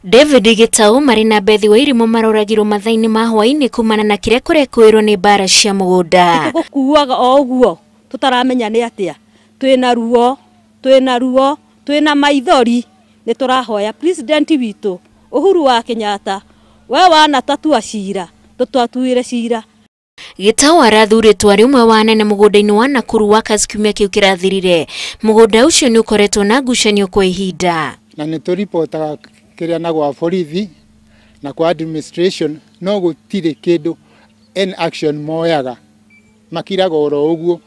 David Gitau marina bethi wa irimo maroragirwo mathaini ma hwaini kumana na kiria kurekwirwo ni bara cia mugunda. Gukuaga o uguo tutaramenya ni atia twina ruo twina maithori ni turahoya president witu Uhuru wa Kenyatta we wana tatua cira tutatuire cira. Gitau arathuritwo ari umwe wa anene mugunda-ini wa Nakuru Workers kiumia kiu kirathirire. Mugunda ucio ni ukoretwo na ngucanio kwa ihinda. Na ni turipotaga kiria na gwa borithi na kwa administration no gutire kindu en action moyaga makiraga oro uguo.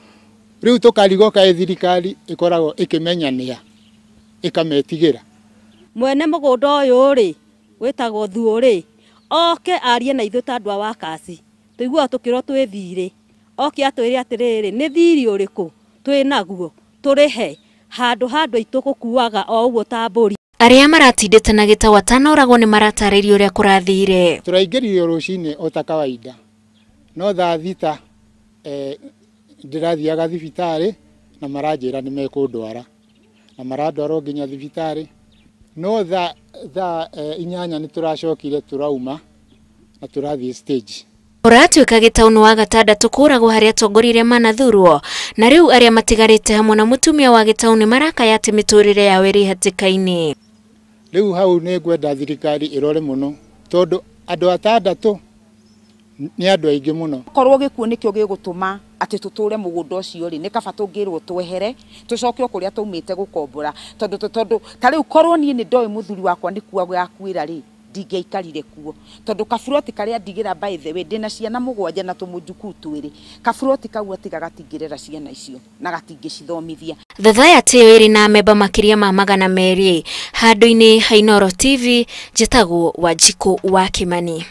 Riu tukarigo ka thirikari ikoragwo ikimenyania ikametigira mwene mugunda uyu ri witagwo thuuri oke arie na ithu tandwa wa kasi tuigua tukiro twithire oke atwire atiriri ni thiri uriku twinaguo turihe handu itukukuaga o uguo ta mburi. Aria maratindite na Gitau atanoragwo ni marataririo uria kurathire. Turaingiririo rucini o ta kawaida no thaa thita ndirathiaga thibitari na maranjira ni mekundwara na marandwara nginya thibitari no thaa inyanya ni turacokire turauma na turathie stage. Kuratwika Gitau ni wa gatandatu kuuragwo haria atongoria manathurwo na riu aria matigarite hamwe na mutumia wa Gitau ni marakaya ati miturire ya weri hatikaini. Riu hau ni ngwenda thirikari irore muno tondu andu atandatu ni andu aingi muno. Korwo gikuo nikio gigutuma ati tuture mugunda ucio ri ni kaba tungirwo twehere tucoke kuria tumite gukombora tondu tariu korwo ni ndoi muthuri wakwa ni kuagwo yakwira ri ndingeikarire kuo tondu kafuroti karia ndigira by the way ndina ciana mugwanja na tumujuku twiri kafuroti kau atiga gatingirera ciana icio na gatingicithomithia. Thothayati eeri na memba makiria ma 200 handu-ini ha Inooro TV njitagwo Wanjiku wa Kimani.